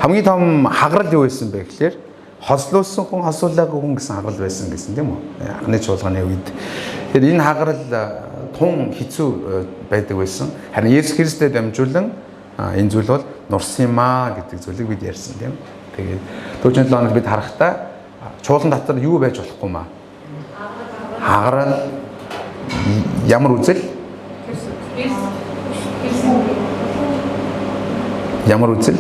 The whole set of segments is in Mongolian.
хамгийн том хагарал юу байсан бэ гэхээр хослуулсан хүн хослуулаагүй хүн гэсэн хагарал байсан гэсэн тийм үү? Анхны чуулганы үед. Тэгэхээр энэ хагарал тун хэцүү байдаг байсан. Харин Есүс Христэд дамжуулан энэ зүйл бол нурсан юм аа гэдэг зүйлийг бид ярьсан тийм. Тэгээд 47 хоног бид харахтаа чуулган дотор юу байж болохгүй маа? Хагарал ямар үзэл? Ямар үзэл?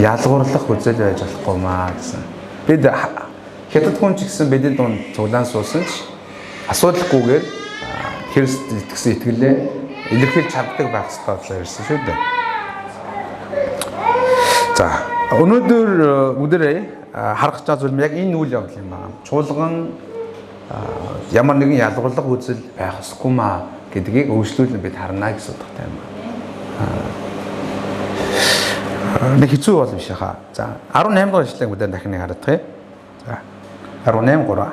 Ялгуурлах үзэл байж болохгүй маа гэсэн. Бид хятад хүн ч гэсэн бидний дунд цуглаан суусан ч асуудалгүйгээр Христ итгэсэн итгэлээ илэрхийлж чаддаг байх ёстой гэж ярьсан шүү дээ. За өнөөдөр бүгдээрээ харах гэж байгаа зүйл нь яг энэ үйл явдал юм байна. Чуулган ямар нэгэн ялгуурлах үзэл байх ёсгүй маа гэдгийг өөрчлөлт бид харна гэсэн утгатай юм байна. Нэг хэцүү бол биш хаа. За 18 дугаар ишлэгийг бүгдээ дахин нэг харагдах юм. За 18:3.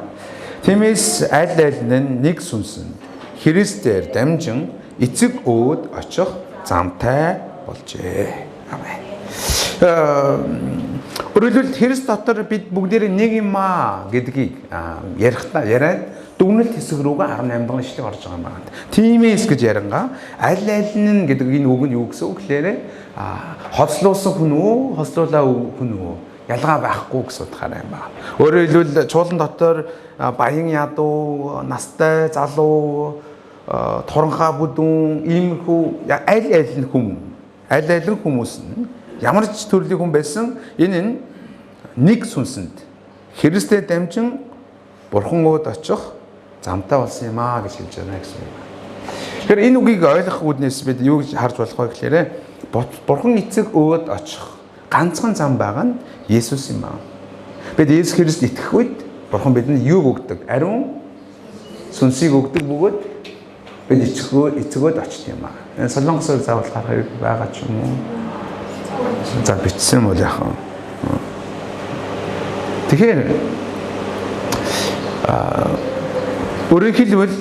Тиймээс аль нь нэг сүнсэнд Христээр дамжин эцэг өөд очих замтай болжээ. Амен. Өөрөлдөл Христ дотор бид бүгдээрээ нэг юм аа гэдгийг яриад дүгнэлт хэсэг рүүгээ 18 дугаар ишлэг орж байгаа юм байна. Тиймээс гэж яриангаа аль нь гэдэг энэ үг нь юу гэсэн үг гэхээр хослуулсан хүн үү, хослуулаа хүн үү ялгаа байхгүй гэсэн утгаараа юм байна. Өөрөөр хэлбэл чуулган дотор баян ядуу, настай залуу, торонхаа бүдүүн, иймэрхүү аль нь хүмүүс нь ямар ч төрлийн хүн байсан энэ нь нэг сүнсэнд Христээр дамжин Бурхан өөд очих замтай болсон юм аа гэж хэлж байна гэсэн үг. Тэгэхээр энэ үгийг ойлгох үүднээс бид юу гэж харж болох вэ гэхээр Бурхан эцэг өөд очих ганцхан зам байгаа нь Есүс юм аа. Бид Есүс Христ итгэх үед Бурхан бидэнд юу өгдөг? Ариун сүнсийг өгдөг бөгөөд бид эцэг өөд очт юм аа. Энэ Солонгосоор заавал харах хэрэг байгаа ч юм уу? За бичсэн юм уу яахан. Тэгэхээр өөрөөр хэлбэл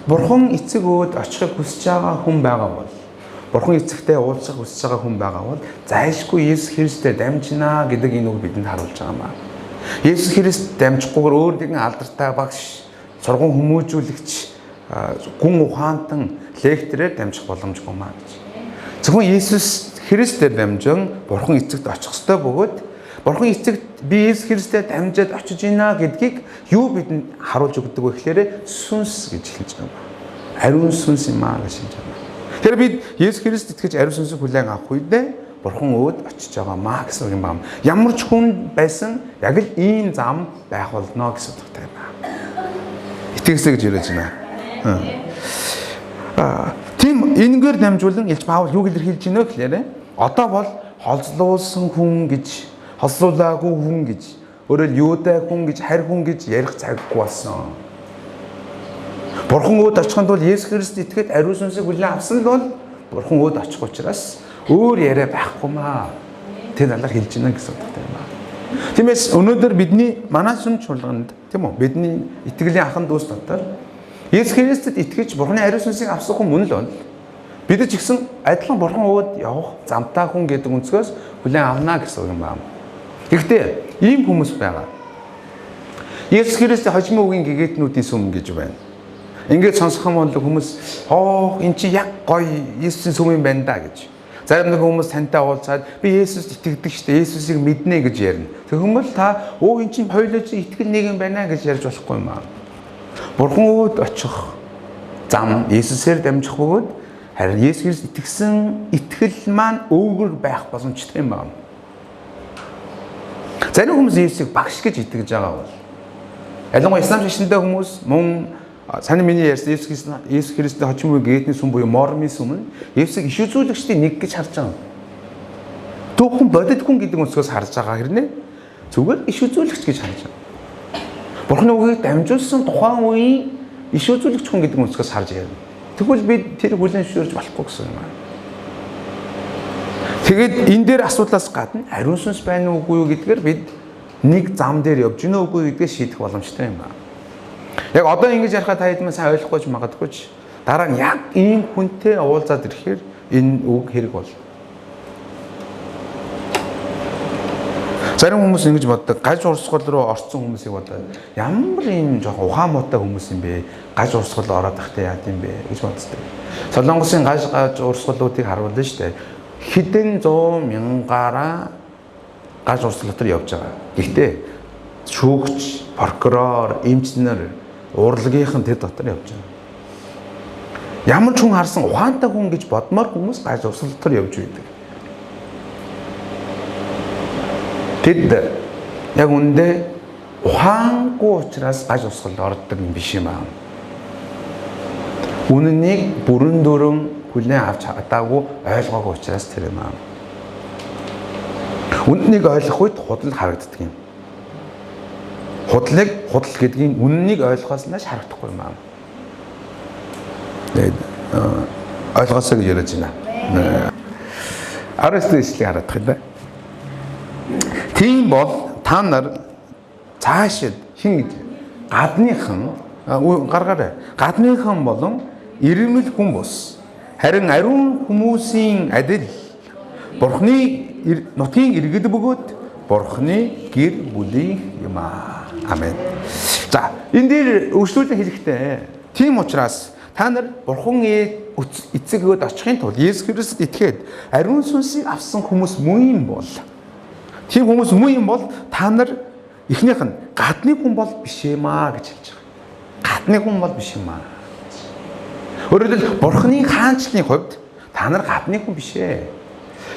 Бурхан эцэг өөд очихыг хүсэж байгаа хүн байгаа бол Бурхан эцэгтэй уулзах хүсэж байгаа хүн байгаа бол зайлшгүй Есүс Христээр дамжина гэдэг энэ үг бидэнд харуулж байгаа юм аа. Есүс Христ дамжихгүйгээр өөр нэгэн алдартай багш, сургууль хүмүүжүүлэгч, гүн ухаантан лекторээр дамжих боломжгүй маа гэж. Зөвхөн Есүс Христээр дамжин Бурхан эцэгт очих ёстой бөгөөд Бурхан эцэгт би Есүс Христээр дамжаад очиж ийна гэдгийг юу бидэнд харуулж өгдөг вэ гэхээр сүнс гэж хэлж байгаа. Ариун сүнс юм аа гэж хэлж байгаа. Тэгэхээр бид Есүс Христ итгэж ариун сүнсийг хүлээн авах үедээ Бурхан өөд очиж байгаа маа гэсэн юм байна. Ямар ч хүн байсан яг л ийм зам байх болно гэсэн утгатай байна. Итгэсэй гэж хэлж байна. Тийм энэгээр дамжуулан Илч Паул юу илэрхийлж байна вэ гэхээр одоо бол холзлуулсан хүн гэж, холзлуулаагүй хүн гэж, өөрөөр юудай хүн гэж, харь хүн гэж ярих цаггүй болсон. Бурхан өөд очихын тулд Есүс Христ итгэхэд ариун сүнсийг хүлээн авсан бол Бурхан өөд очих учраас өөр яриа байхгүй маа. Тэр талаар хэлж байна гэсэн утгатай юм байна. Тиймээс өнөөдөр бидний манай сүм чуулганд тийм үү бидний итгэлийн анхан дүүс дотор Есүс Христэд итгэж Бурханы ариун сүнсийг авсан хүн мөн л бол бид ч гэсэн адилхан Бурхан өөд явах замтай хүн гэдэг өнцгөөс хүлээн авна гэсэн юм байна. Гэхдээ ийм хүмүүс байгаа. Есүс Христийн хожим үгийн гэгээтнүүдийн сүм гэж байна. Ингээд сонсох юм бол хүмүүс эн чи яг гоё Есүсийн сүм юм байна да гэж. Зарим нэг хүмүүс тантай уулзаад би Есүст итгэдэг штэ, Есүсийг мэднэ гэж ярина. Тэгвэл бол та эн чинь хоёулаа итгэл нэг юм байна гэж ярьж болохгүй юм аа. Бурхан өөд очих зам Есүсээр дамжих бөгөөд харин Есүс Христ итгэсэн итгэл маань өөрөөр байх боломжтой юм байна. Зарим хүмүүс Есүсийг багш гэж итгэж байгаа бол ялангуяа ислам шашинтай хүмүүс мөн саний миний ярьсан Есүс Христийн хожим үеийн гээдний сүм буюу мормын сүм нь Есүсийг иш үзүүлэгчдийн нэг гэж харж байгаа. Түүхэн бодит хүн гэдэг өнцгөөс харж байгаа хэрнээ зүгээр иш үзүүлэгч гэж харж байгаа. Бурханы үгийг дамжуулсан тухайн үеийн иш үзүүлэгч хүн гэдэг өнцгөөс харж байна. Тэгвэл бид тэр хүлээн зөвшөөрж болохгүй гэсэн юм байна. Тэгээд энэ дээр асуудлаас гадна ариун сүнс байна уугүй юу гэдгээр бид нэг зам дээр явж гинэ үгүй гэдгээ шийдэх боломжтой юм байна. Яг одоо ингэж ярихад та хэд мэн сайн ойлгохгүй ч магадгүй ч дараа нь яг ийм хүнтэй уулзаад ирэхээр энэ үг хэрэг бол. Зарим хүмүүс ингэж боддог. Гаж урсгал руу орсон хүмүүсийг бодоод ямар ийм жоохон ухаан муутай хүмүүс юм бэ? Гаж урсгал ороод ахтай яа гэм бэ гэж боддог. Солонгосын гаж урсгалуудыг харуулна шүү дээ. Хэдэн 100 мянгараа гаж урсгал дотор явж байгаа. Гэхдээ шүүгч, прокурор, эмчнэр, урлагийнхан тэр дотор явж байгаа. Ямар ч хүн харсан ухаантай хүн гэж бодмоор хүмүүс гаж урсгал дотор явж байдаг. Тэд яг үндэ ухаангүй учраас гаж урсгалд ордог юм биш юм аа. Үнэнийг бүрэн дүрэн хүлээн авч чадаагүй ойлгоогүй учраас тэр юм аа. Үнэнийг ойлгох үед худал харагддаг юм. Худал гэдгийг үнэнийг ойлгохоос нааш харагдахгүй юм аа. Тэгээд ойлгосоо гэж яриад байна. Аристотелийг хараадах юм да. Тийм бол та нар цаашид хин гэж гадныхан гаргаарай. Гадныхан болон ирмэл хүмүүс харин ариун хүмүүсийн адил Бурхны нутгийн иргэд бөгөөд Бурхны гэр бүлийн юм аа. Амен. За энэ дээр өршүүлэн хэлэхдээ тийм учраас та нар Бурхан эцэг өгөөд очихын тулд Есүс Христэд итгээд ариун сүнсийг авсан хүмүүс мөн юм бол тийм хүмүүс мөн юм бол та нар эхнийх нь гадны хүн бол биш юм аа гэж хэлж байгаа. Гадны хүн бол биш юм аа. Өөрөөр хэлбэл Бурханы хаанчлалын хувьд та нар гадны хүн биш ээ.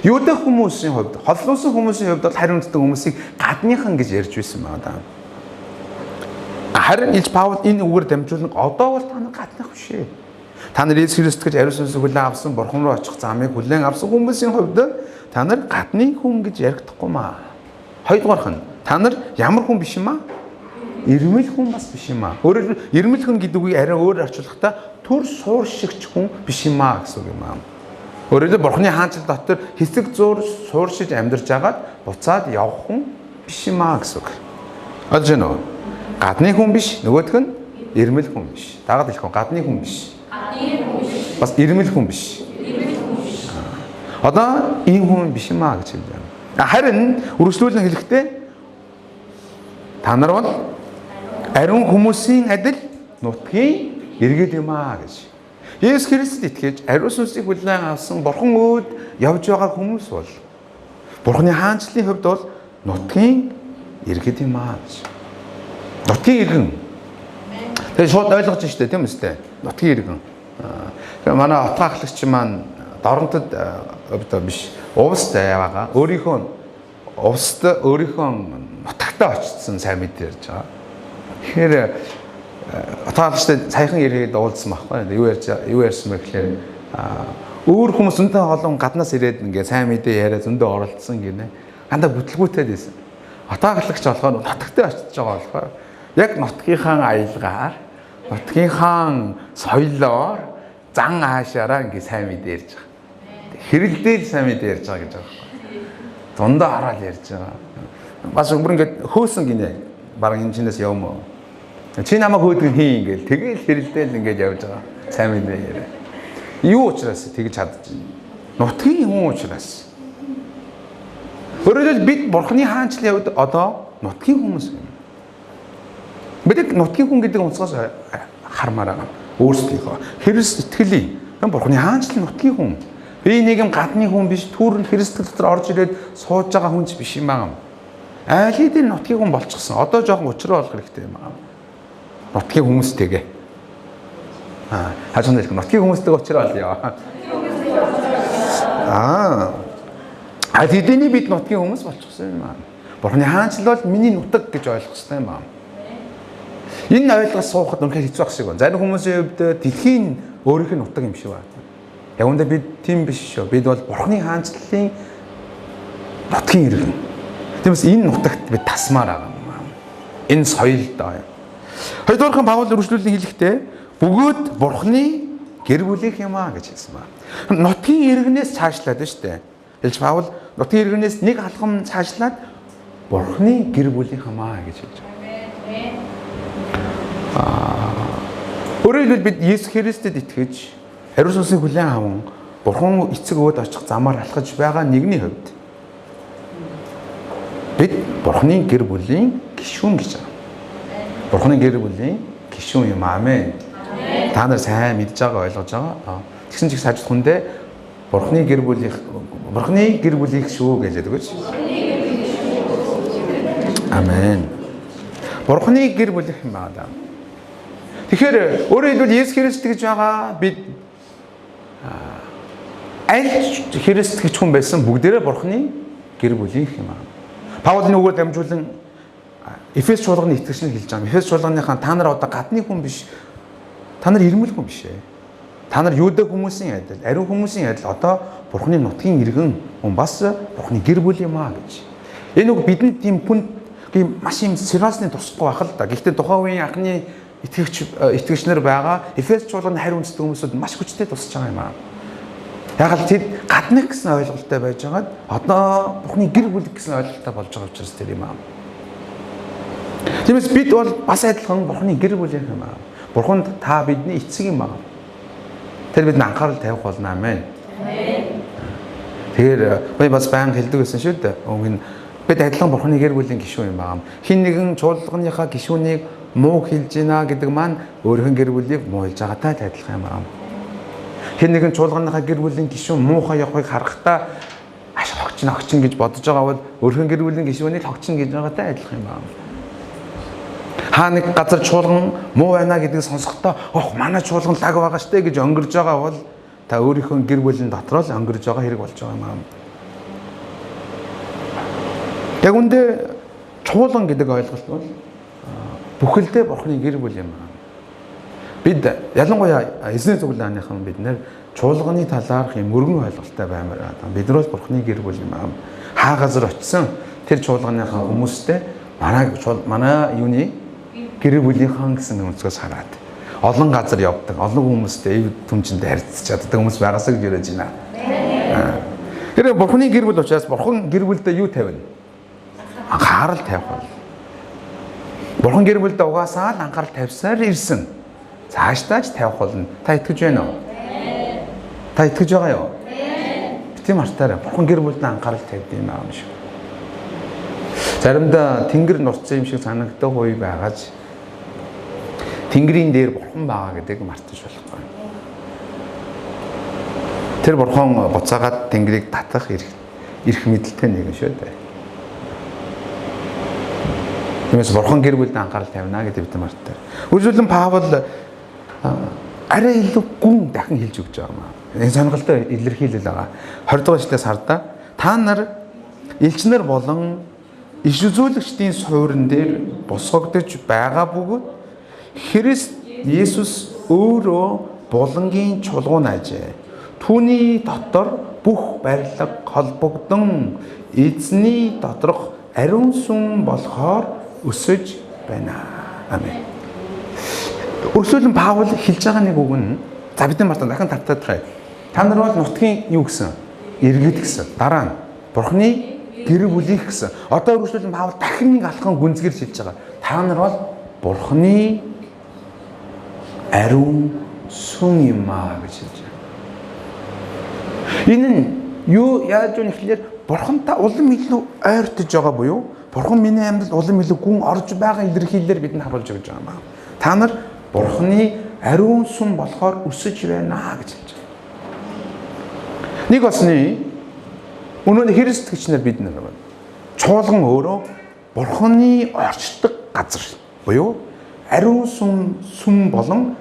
Юудах хүмүүсийн хувьд, холлуусан хүмүүсийн хувьд бол хариуцдаг хүмүүсийг гадныхан гэж ярьж байсан байна даа. Харин Илж Паул энэ үгээр дамжуулан одоо бол та нар гадных биш ээ. Та нар Есүс Христ гэж ариун сүнсийг хүлээн авсан, Бурхан руу очих замыг хүлээн авсан хүмүүсийн хувьд та нар гадны хүн гэж ярихдаггүй маа. Хоёрдугаарх нь та нар ямар хүн биш юм аа? Ирмэл хүн бас биш юм аа. Өөрөөр хэлбэл ирмэл хүн гэдэг үгийг арай өөр орчуулахдаа төр сууршигч хүн биш юм аа гэсэн үг юм аа. Өөрөөр хэлбэл Бурханы хаанчлал дотор хэсэг зур сууршиж амьдарч байгаад буцаад явах хүн биш юм аа гэсэн үг. Ойлгож байна уу? Гадны хүн биш, нөгөөх нь ирмэл хүн биш. Дагаад хэлэх хүн гадны хүн биш. Бас ирмэл хүн биш. Одоо ийм хүн биш юм аа гэж хэлж байна. Харин үргэлжлүүлэн хэлэхдээ та нар бол ариун хүмүүсийн адил нутгийн иргэд юм аа гэж. Есүс Христэд итгэж ариун сүнсийг хүлээн авсан Бурхан өөд явж байгаа хүмүүс бол Бурханы хаанчлалын хувьд бол нутгийн иргэд юм аа гэж. Нутгийн иргэн. Тэгээ шууд ойлгож штэ тийм үстэй. Нутгийн иргэн. Тэгээ манай отгоо ахлагч маань доронтод биш увстай яваага өөрийнхөө увст өөрийнхөө нутагтаа очсон сайн мэдээ ярьж байгаа. Тэгэхээр отгоолагчтай саяхан ирээд уулзсан байхгүй юу ярьсан бэ гэхээр өөр хүмүүс зөндөө олон гаднаас ирээд ингээ сайн мэдээ яриа зөндөө оролцсон гинэ. Андаа бүтлгүүтэй байсан. Отгоолагч болохоор нутагтаа очиж байгаа болохоор яг нутгийнхаа аялгаар нутгийнхаа соёлоор зан аашаараа ингээ сайн мэдээ ярьж байгаа. Хэрэлдээл сайн мэдээ ярьж байгаа гэж байгаа. Дундаа хараад ярьж байгаа. Бас өөр ингээд хөөсөн гинэ. Бараг энэ чинээс явмаа. Чи намайг хөөдөг хий ингээл тэгэл хэрэлдээл ингээд явж байгаа. Сайн мэдээ яриа. Юу учраас тэгж чадчих. Нутгийн хүн учраас. Өөрөөр хэлбэл бид Бурханы хаанчлалын хувьд одоо нутгийн хүмүүс юм. Бид нутгийн хүн гэдэг онцгоос хармаар байгаа. Өөрсдийнхөө Христ итгэлий. Бурханы хаанчлалын нутгийн хүн. Би нэг юм гадны хүн биш, түүрэн Христ дотор орж ирээд сууж байгаа хүн биш юм аа. Айлын дээр нутгийн хүн болчихсон. Одоо жоохон учраа болох хэрэгтэй юм аа. Нутгийн хүмүүстэйгээ. Хажуунаас нутгийн хүмүүстэйгээ учраа болъё. Тэдний бид нутгийн хүмүүс болчихсон юм аа. Бурханы хаанчлал бол миний нутаг гэж ойлгох хэрэгтэй юм аа. Энэ ойлгож суухад үнэхээр хэцүү ах шиг байна. Зарим хүмүүсийн хувьд дэлхийн өөрийнх нь нутаг юм шиг байна. Яг үндэ бид тийм биш шүү. Бид бол Бурханы хаанчлалын нутгийн иргэн. Тиймээс энэ нутагт бид тасмаар байгаа юм. Энэ соёлдоо. Хоёрдугаархан Паул үргэлжлүүлэн хэлэхдээ бөгөөд Бурханы гэр бүлийнх юм аа гэж хэлсэн байна. Нутгийн иргэнээс цаашлаад байна шүү дээ. Хэлж Паул нутгийн иргэнээс нэг алхам цаашлаад Бурханы гэр бүлийнх юм аа гэж хэлж байна. Өөрөөр хэлбэл бид Есүс Христэд итгэж ариун сүнсийг хүлээн аван Бурхан эцэг өөд очих замаар алхаж байгаа нэгний хувьд Бид Бурхны гэр бүлийн гишүүн гэж байна. Бурхны гэр бүлийн гишүүн юм амен. Та нар сайн мэдж байгаа ойлгож байгаа. Тэгсэн ч их сажид хүндээ Бурхны гэр бүлийн шүү гэж яддаг гэж. Амен. Бурхны гэр бүлийнх юм байна. Тэгэхээр өөрөөр хэлбэл Есүс Христ гэж байгаа бид аль Христ гэж хүн байсан бүгдээрээ Бурхны гэр бүлийнх юм аа. Паулын үгээр дамжуулан Эфес чуулганы итгэгчнэр хэлж байгаа. Эфес чуулганыхаа та нар одоо гадны хүн биш. Та нар ирмэл хүн биш ээ. Та нар юудэ хүмүүсийн адил, ариун хүмүүсийн адил одоо Бурхны нутгийн иргэн хүн бас Бурхны гэр бүл юм аа гэж. Энэ үг бидэнд тийм хүн маш юм сериосны тусахгүй байх л да. Гэхдээ тухайн үеийн анхны итгэгчнэр байгаа Эфес чуулганы хариу үндэстэн хүмүүсүүд маш хүчтэй тусч байгаа юм аа. Яг л тэд гаднах гэсэн ойлголттой байж байгаад одоо Бурхны гэр бүл гэсэн ойлголттой болж байгаа учраас тэр юм аа. Тиймээс бид бол бас адилхан Бурхны гэр бүл юм аа. Бурханд та бидний эцэг юм аа. Тэр бид анхаарал тавих болно амен. Тэгэхээр би бас баян хэлдэг байсан шүү дээ. Бид адилхан Бурхны гэр бүлийн гишүүн юм аа. Хин нэгэн чуулганыхаа гишүүнийг муу хэлж гинэ гэдэг маань өөрийнх нь гэр бүлийг муу хэлж байгаатай адилхан юм аа. Хин нэгэн чуулганыхаа гэр бүлийн гишүүн муухай явахыг харахтаа хогчин гэж бодож байгаа бол өөрийнх нь гэр бүлийн гишүүнийг хогчин гэж байгаатай адилхан юм аа. Хаа нэг газар чуулган муу байна гэдгийг сонсохдоо манай чуулган лаг байгаа штэ гэж өнгөрж байгаа бол та өөрийнхөө гэр бүлийн дотроо л өнгөрж байгаа хэрэг болж байгаа юм аа. Яг үндэ чуулган гэдэг ойлголт бол бүхэлдээ Бурхны гэр бүл юм аа. Бид ялангуяа эзний цуглааныхан бид нэр чуулганы талаарх юм өргөн ойлголттой баймаар байна. Бид нар бол Бурхны гэр бүл юм аа. Хаа газар очисон тэр чуулганыхаа хүмүүстэй манай юуны гэр бүлийнхэн гэсэн өнцгөөс хараад олон газар явдаг, олон хүмүүстэй эв түнчэнд харьцаж чаддаг хүмүүс байгаасаа гэж ярьж байна. Тэр Бурхны гэр бүл учраас Бурхан гэр бүлдээ юу тавина? Анхаарал тавих бол. Бурхан гэр бүлдээ угаасаа л анхаарал тавьсаар ирсэн. Цаашдаа ч тавих болно. Та итгэж байна уу? Та итгэж байгаа юу? Бити мартаарай. Бурхан гэр бүлдээ анхаарал тавьдаг юм аа шүү. Заримдаа тэнгэр нурцсан юм шиг санагддаг үе байгааж тэнгэрийн дээр Бурхан байгаа гэдгийг мартаж болохгүй. Тэр Бурхан буцаагаад тэнгэрийг татах эрх мэдэлтэй нэгэн шүү дээ. Тиймээс Бурхан гэр бүлд анхаарал тавина гэдэг бид мартаа. Үргэлжлэн Паул арай илүү гүн дахин хэлж өгч байгаа юм аа. Энэ сонирхолтой илэрхийлэл байгаа. 20 дугаар эшлээс хардаа та нар элчнэр болон иш үзүүлэгчдийн суурин дээр босгогдож байгаа бөгөөд Христ Есүс өөрөө булангийн чулуун ажээ. Түүний дотор бүх барилга холбогдсон эзний доторх ариун сүм болохоор өсөж байна. Амен. Өрсөлдөн Паул хэлж байгаа нэг үг нь за бидний мартаа дахин тавтаад хай. Та нар бол нутгийн юу гэсэн? Иргэд гэсэн. Дараа нь Бурхны гэр бүлийнх гэсэн. Одоо өрсөлдөн Паул дахин нэг алхан гүнзгийрж хэлж байгаа. Та нар бол Бурхны ариун сүм юм аа гэж хэлж байна. Энэ нь юу яаж юу нэхлээр Бурхантай улам илүү ойртож байгаа буюу Бурхан миний амьдралд улам илүү гүн орж байгаа илэрхийлэлээр бидэнд харуулж өгч байгаа юм аа. Та нар Бурхны ариун сүм болохоор өсөж байна гэж хэлж байна. Нэг басны өнөөдөр Христ гिचнэр бид нар байна. Чуулган өөрөө Бурхны орчдог газар буюу ариун сүм болон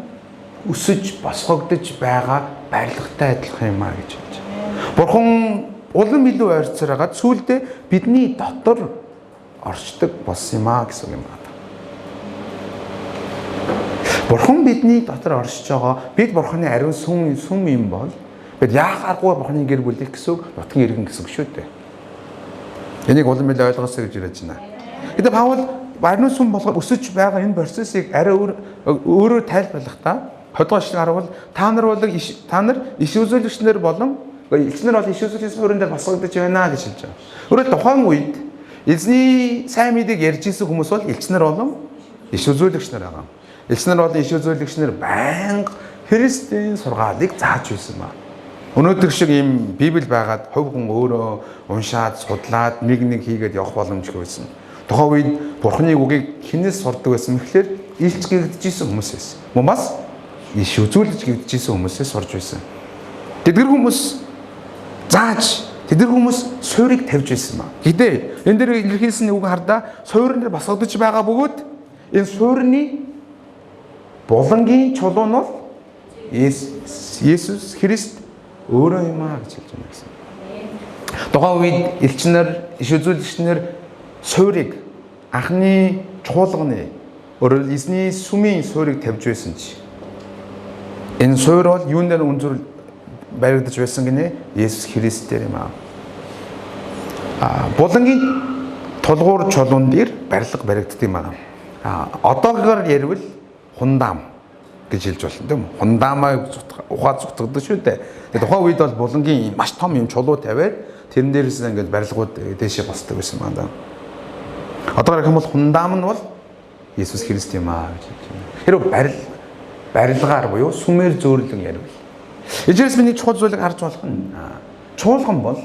өсөж босгогдож байгаа барилгатай адилхан юм аа гэж хэлж байна. Бурхан улам илүү ойрцоор хагаад сүүлдээ бидний дотор орчдог болсон юм аа гэсэн юм байна. Бурхан бидний дотор оршиж байгаа бид Бурханы ариун сүм юм бол бид яахааргүй Бурханы гэр бүлийнх гэсэн үг нутгийн иргэн гэсэн үг шүү дээ. Энийг улам илүү ойлгосоо гэж ярьж байна. Гэтэ Паул ариун сүм болохоор өсөж байгаа энэ процессыг арай өөрөөр тайлбарлахдаа 20 дугаар эшлэл харуул та нар иш үзүүлэгчнэр болон элчнэр бол иш үзүүлэгчийн суурин дээр босгогдож байна гэж хэлж байгаа. Өөрөөр тухайн үед эзний сайн мэдээг ярьж ирсэн хүмүүс бол элчнэр болон иш үзүүлэгчнэр байгаа. Элчнэр болон иш үзүүлэгчнэр байнга Христийн сургаалыг зааж байсан ба. Өнөөдөр шиг ийм Библи байгаад хувь хүн өөрөө уншаад, судлаад, нэг хийгээд явах боломжгүй байсан. Тухайн үед Бурхны үгийг хинээс сурдаг байсан мэхлээр илч гэгдэж исэн хүмүүс байсан. Мөн бас иш үзүүлж гэгдэж исэн хүмүүсээс сурж байсан. Тэдгэр хүмүүс зааж, тэдгэр хүмүүс суурийг тавьж байсан ба. Гэтэ энэ дээр илэрхийлсэн үг хардаа суурин дээр босгодож байгаа бөгөөд энэ суурины булангийн чулуун нь Есүс Христ өөрөө юм аа гэж хэлж байна гэсэн. Тухайн үед элчнэр, иш үзүүлэгчнэр суурийг анхны чуулганы өөрөөр эзний сүмийн суурийг тавьж байсан чи. Энэ суур бол юун дээр үнзүүр баригдаж байсан гинэ? Есүс Христ дээр юм аа. Булангийн тулгуур чулуун дээр барилга баригддаг юм аа. Одоогоор ярил хундаам гэж хэлж болно тийм үү? Хундаамаа ухаа зүтгэдэг шүү дээ. Тэгээд тухайн үед бол булангийн маш том юм чулуу тавиад тэрэн дээрээс ингээд барилгууд дээшээ босдог байсан юм даа. Одоогоор гэх юм бол хундаам нь бол Есүс Христ юм аа гэж хэлж байна. Хэрвээ барилгаар буюу сүмээр зөөрлөн ярил. Ижээс миний чухал зүйлийг харж болох нь чуулган бол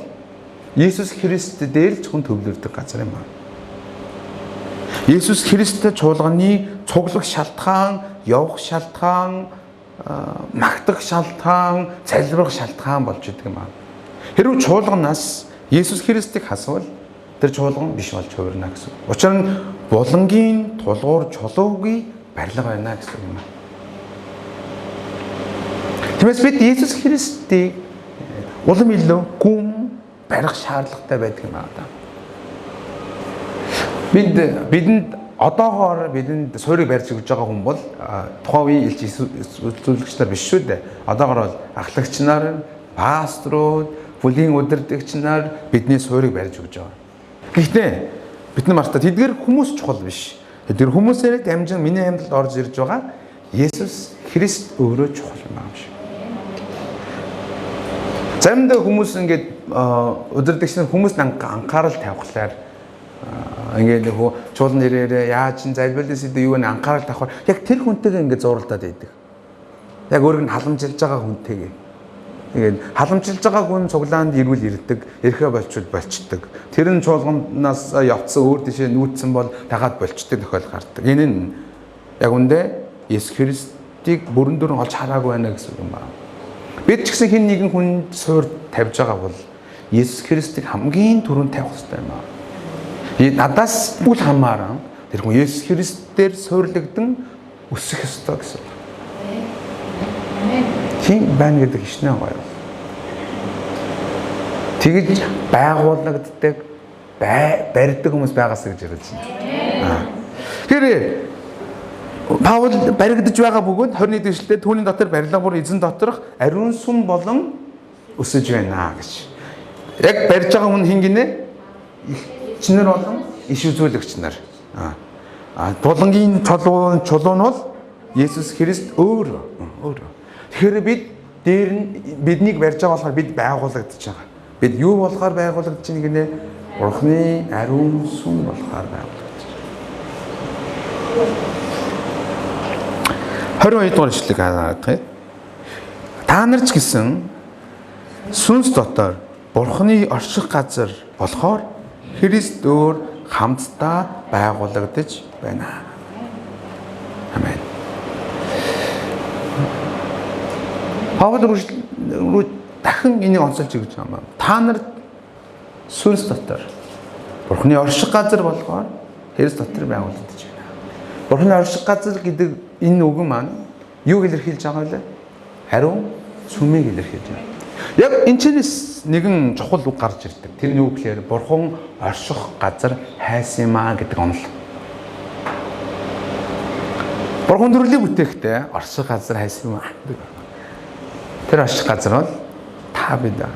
Есүс Христ дээр зөвхөн төвлөрдөг газар юм аа. Есүс Христтэй чуулганы цуглах шалтгаан, явах шалтгаан, магтах шалтгаан, залбирах шалтгаан болж идэг юм аа. Хэрвээ чуулганаас Есүс Христийг хасвал тэр чуулган биш болж хувирна гэсэн. Учир нь булангийн тулгуур чулуугийн барилга байна гэсэн юм аа. Тиймээс бид Есүс Христийг улам илүү гүн барих шаардлагатай байдаг юм аа. Бидэнд одоогоор бидэнд суурийг барьж өгч байгаа хүн бол тухайн үеийн элч үзүүлэгч нар биш шүү дээ. Одоогоор бол ахлагч нар, пасторууд, бүлийн удирдагч нар бидний суурийг барьж өгч байгаа. Гэхдээ бид нар мартаа тэдгээр хүмүүс чухал биш. Тэдгээр хүмүүсээр дамжин миний амьдралд орж ирж байгаа Есүс Христ өөрөө чухал юм аа биш. Заримдаа хүмүүс ингээд удирдагч нар хүмүүст анхаарал тавихлаар ингээд нөгөө чуулган нэрээр яаж чин залбирлын сэдв юу нэ анхаарал тавихаар яг тэр хүнтэйгээ ингээд зурлаад байдаг. Яг өөрийг нь халамжилж байгаа хүнтэйгээ. Тэгээд халамжилж байгаа хүн цуглаанд ирвэл ирдэг, ирэхэ болчвол болчдөг. Тэр нь чуулганаас явцсан өөр тийшээ нүүцсэн бол дагаад болчдөг тохиол гардаг. Энэ нь яг үндэ Есүс Христийг бүрэн дүрэн олж хараагүй байна гэсэн юм байна. Бид ч гэсэн хэн нэгэн хүнд суур тавьж байгаа бол Есүс Христийг хамгийн түрүүнд тавих хэрэгтэй юм аа. Надаас бүл хамааран тэр хүн Есүс Христээр суйрлагдсан өсөх ёстой гэсэн. Тийм байна гэдэг хичнээн гоё. Тэгж байгуулагддаг, барьдаг хүмүүс байгаас гэж яриад байна. Тэгэхээр Паул баригдаж байгаа бөгөөд 21 дэвшлэлд түүний дотор барилга бүр эзэн доторх ариун сүм болон өсөж байна гэж. Яг барьж байгаа хүн хин гинэ? Чинэр болон иш үзүүлэгч нар. Булангийн чулуун бол Есүс Христ өөрөө. Тэгэхээр бид дээр нь биднийг барьж байгаа болохоор бид байгуулагдаж байгаа. Бид юу болохоор байгуулагдаж байна гинэ? Бурхны ариун сүм болохоор байгуулагдаж байна. 22 дугаар ишлэгийг хараад та нар ч гэсэн сүнс дотор Бурхны орших газар болохоор Христ өөр хамтдаа байгуулагдаж байна. Амен. Паул руу дахин энийг онцолж өгч байгаа юм. Та нар сүнс дотор Бурхны орших газар болохоор Христ дотор байгуулагдаж байна. Бурхны орших газар гэдэг энэ үг маань юу илэрхийлж байгаа вэ? Хариу сүмийг илэрхийлж байна. Яг энэ чэнэс нэгэн чухал үг гарч ирдэг. Тэр нь юу гэхээр Бурхан орших газар хайсан юм аа гэдэг онол. Бурхан төрлийг бүтээхдээ орших газар хайсан юм аа гэдэг. Тэр орших газар бол та бид аа.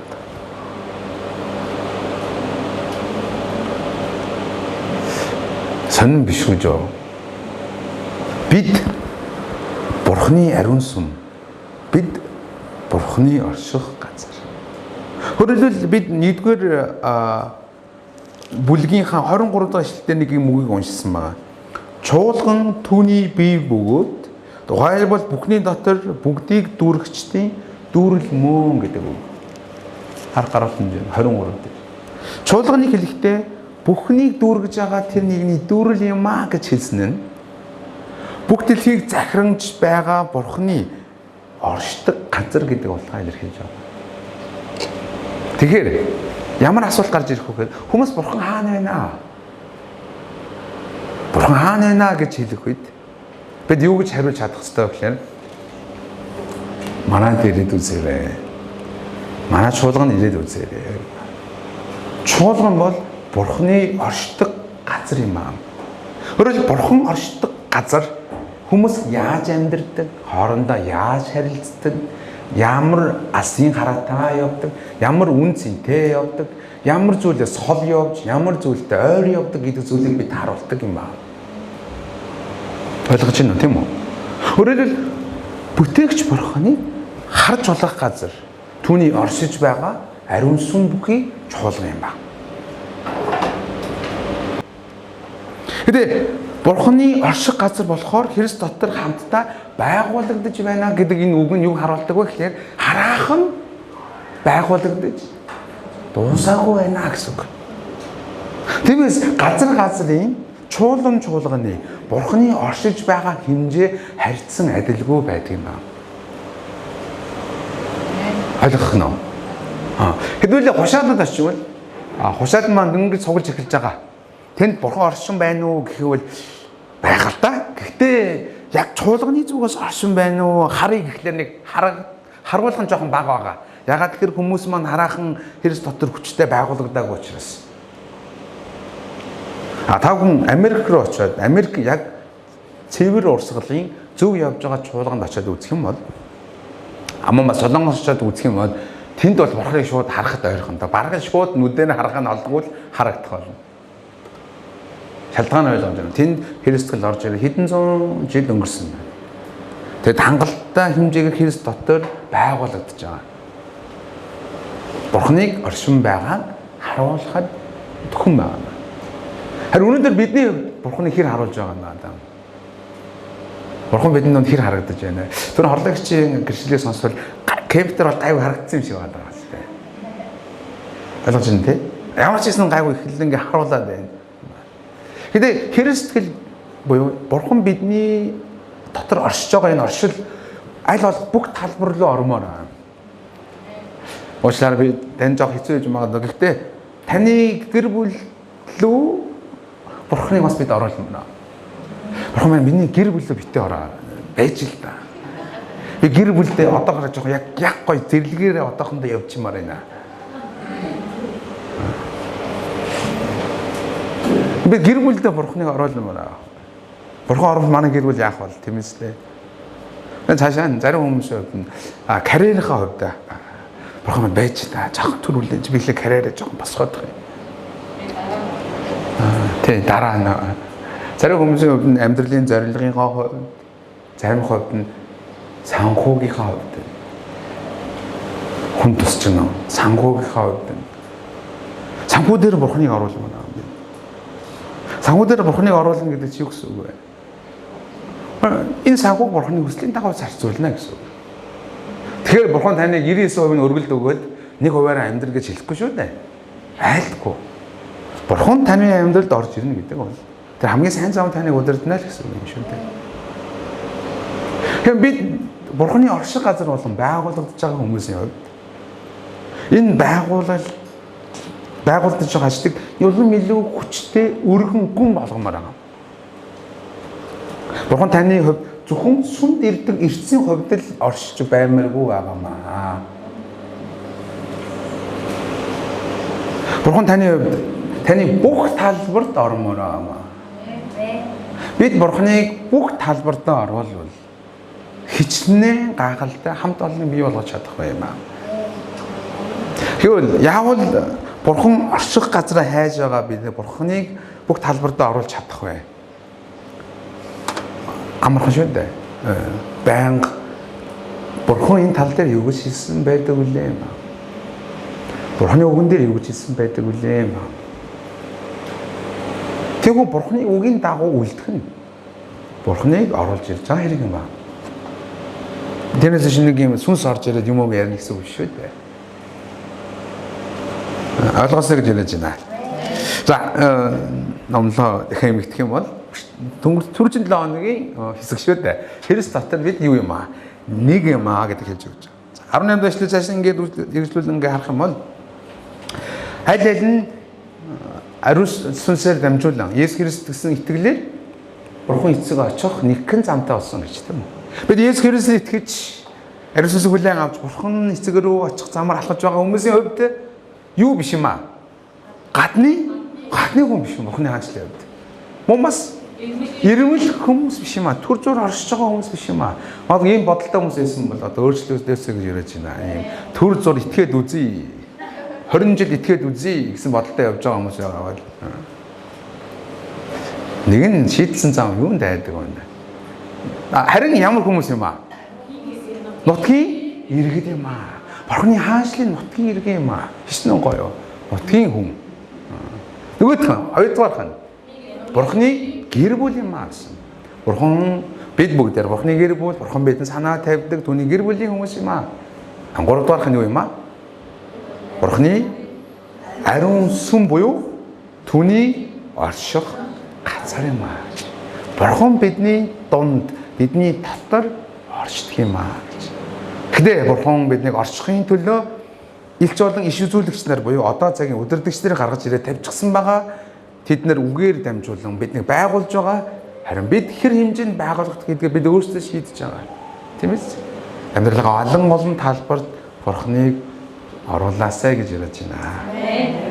Сонин биш үү жоо. Бид Бурхны ариун сүм. Бид Бурхны орших газар. Өөрөлдвөл бид 1-р бүлгийнхаа 23 дахь эшлэлээр нэг юм үгийг уншсан байгаа. Чуулган түүний бие бөгөөд тухайлбал бүхний дотор бүгдийг дүүргчдийн дүүрэл мөн гэдэг үг. Харах гаралт хэмжээ 23 дээр. Чуулганыг хэлэхдээ бүхнийг дүүргэж байгаа тэр нэгний дүүрэл юм аа гэж хэлсэн нь бүх дэлхийг захирамж байгаа Бурхны оршдог газар гэдэг утгаа илэрхийлж байгаа. Тэгэхээр ямар асуулт гарч ирэх вэ гэхээр хүмүүс Бурхан хаана байна аа? Бурхан хаана байна гэж хэлэх үед бид юу гэж хариулж чадах ёстой вэ гэхээр манайд ирээд үзээрэй. Манай чуулганд ирээд үзээрэй. Чуулган бол Бурханы оршдог газар юм аа. Өөрөөр Бурхан оршдог газар хүмүүс яаж амьдардаг, хоорондоо яаж харилцдаг, ямар алсын хараатаа явдаг, ямар үн цэнтэй явдаг, ямар зүйлээс хол явж, ямар зүйлтэй ойр явдаг гэдэг зүйлийг бид харуулдаг юм байна. Ойлгож байна уу, тийм үү? Өөрөөр бүтээгч Бурханы харж болох газар, түүний оршиж байгаа ариун сүм бүхий чуулган юм байна. Гэтэ Бурханы орших газар болохоор Христ дотор хамтдаа байгуулагдаж байна гэдэг энэ үг нь юу харуулдаг вэ гэхээр хараахан байгуулагдаж дуусаагүй байна гэсэн үг. Тэгээс газрын чуулганы Бурханы оршиж байгаа хэмжээ харьцсан адилгүй байдаг юм байна. Ойлгох нь. Хэдүүлээ хушаалд очивол хушаал маань ингэж сугалж эхэлж байгаа. Тэнд Бурхан оршин байна уу гэхвэл байгаа л да. Гэхдээ яг чуулганы зүгээс оршин байна уу? Харъя гэхлээр нэг харуулах нь жоохон бага байгаа. Ягаад гэхээр хүмүүс маань хараахан Христ дотор хүчтэй байгуулагдаагүй учраас. Та хүн Америк руу очиод Америк яг цэвэр урсгалын зөв явж байгаа чуулганд очиод үзэх юм бол амма Солонгос очиод үзэх юм бол тэнд бол Бурханыг шууд харахад ойрхон да. Бараг шууд нүдээр харах нь олдгол харагдах болно. Шалтгаан ойлгож байна. Тэнд Христэл орж ирээ хэдэн зуун жил өнгөрсөн байна. Тэгэд хангалттай хэмжээгээр Христ дотор байгуулагдаж байгаа. Бурханыг оршин байгааг харуулахад төхөн байна. Харин өнөөдөр бидний Бурханыг хэр харуулж байгаа юм аа? Бурхан бидний донд хэр харагдаж байна? Тэр хорлогчийн гэрчлэлийг сонсвол кемптер бол гайгүй харагдсан юм шиг байна шүү дээ. Ойлгож байна тий? Ямар ч юм гайгүй ихлэн ингээ харуулад байна. Гэтэ Христэл буюу Бурхан бидний дотор оршиж байгаа энэ оршил аль болох бүх талбар руу ормоор байна. Уучлаарай би тань жоох хэцүү гэж магадгүй. Гэхдээ таны гэр бүл лөө Бурханыг бас бид оруулна. Бурхан маань миний гэр бүлөө битээ ороо байж л да. Би гэр бүлдээ одоогоор жоох яг гоё зэрлэгээрээ одоохондоо явчихмаар байна. Би гэр бүлдээ Бурханыг оруулмаар. Бурхан орвол манай гэр бүл яах бол тэмээслээ. Цаашаа зарим хүмүүс карьерийнхаа хувьд Бурхан маань байж та жоохон төрүүлж биглээ карьерээ жоохон босгоод байгаа юм. Тэ дараа нь зарим хүмүүсийн хувьд нь амьдралын зорилгынхаа хувьд, зарим хувьд нь санхүүгийнхаа хувьд хүн тусч гэнэ. Санхүүгийнхаа хувьд нь санхүү дээр Бурханыг оруулмаар. Санхүү дээр Бурханыг оруулна гэдэг чи юу гэсэн үг вэ? Энэ санхүүг Бурханы хүслийн дагуу зарцуулна гэсэн үг. Тэгэхээр Бурхан таныг 99% нь өргөлд өгөөд 1%-аар амьдрал гэж хэлэхгүй шүү дээ. Айлтгүй. Бурхан таны амьдралд орж ирнэ гэдэг бол тэр хамгийн сайн зам таныг удирдана л гэсэн үг юм шүү дээ. Тэгэхээр бид Бурханы орших газар болон байгуулагдаж байгаа хүмүүсийн хувьд энэ байгуулагдаж байгаа ажлыг улам илүү хүчтэй өргөн гүн болгомоор байгаа. Бурхан таны хувьд зөвхөн сүмд ирдэг эртсийн хувьд л оршиж баймаргүй байгаамаа. Бурхан таны хувьд таны бүх талбарт ормоор байгаамаа. Бид Бурханыг бүх талбарт оруулвал хичнээн гайхалтай хамт олоныг бий болгож чадах юм аа. Тэгвэл яавал Бурхан орших газраа хайж байгаа бид Бурханыг бүх талбарт оруулж чадах вэ? Амархан шүү дээ. Баян Бурхан энэ тал дээр юу гэж хэлсэн байдаг үлээ юм. Бурханы үгэн дээр юу гэж хэлсэн байдаг үлээ юм. Тэгвэл Бурханы үгийн дагуу үлдэх нь Бурханыг оруулж ирж байгаа хэрэг юм байна. Тэрнээс шинэ нэг юм сүнс орж ирээд юм уу ярих гэсэн үг шүү дээ. Ойлгосоо гэж ярьж байна. За номлоо дахин мэдэх юм бол түрүүчийн 7 хоногийн хэсэг шүү дээ. Христ дотор бид юу юм аа? Нэг юм аа гэдэг хэлж өгч байгаа. 18 дэшлэл цааш ингээд эргэлжлүүлэн ингээд харах юм бол аль аль нь ариун сүнсээр дамжуулан Есүс Христ гэсэн итгэлээр Бурхан эцэг очих нэгэн замтай болсон гэж тийм үү? Бид Есүс Христэд итгэж ариун сүнсийг хүлээн авч Бурхан эцэг рүү очих замаар алхаж байгаа хүмүүсийн хувьд юу биш юм аа? Гадны хүн биш юм Бурханы хаанчлалын хувьд. Мөн бас ирмэл хүмүүс биш юм аа. Түр зур оршиж байгаа хүмүүс биш юм аа. Одоо ийм бодолтой хүмүүс байсан бол одоо өөрчлөөсөө гэж яриад байна. Ийм түр зур итгээд үзье. 20 жил итгээд үзье гэсэн бодолтой явж байгаа хүмүүс байгаа бол нэг нь шийдсэн зам юунд айдаг вэ? Харин ямар хүмүүс юм аа? Нутгийн иргэд юм аа. Бурханы хаанчлалын нутгийн иргэн юм аа. Хичнээн гоё. Нутгийн хүн. Нөгөөх нь хоёрдугаарх нь Бурханы гэр бүл юм аа гэсэн. Бурхан бид бүгдээр Бурханы гэр бүл, Бурхан бидэнд санаа тавьдаг түүний гэр бүлийн хүмүүс юм аа. Гуравдугаарх нь юу юм аа? Бурханы ариун сүм буюу түүний орших газар юм аа. Бурхан бидний дунд, бидний дотор оршдог юм аа гэж. Гэхдээ Бурхан биднийг оршихын төлөө илч болон иш үзүүлэгч нар буюу одоо цагийн удирдагч нарыг гаргаж ирээд тавьчихсан байгаа. Тэд нар үгээр дамжуулан биднийг байгуулж байгаа. Харин бид хэр хэмжээнд байгуулах гэдгийг бид өөрсдөө шийдэж байгаа. Тийм ээ? Амьдралаа олон талбарт Бурханыг оруулаасай гэж яриад байна.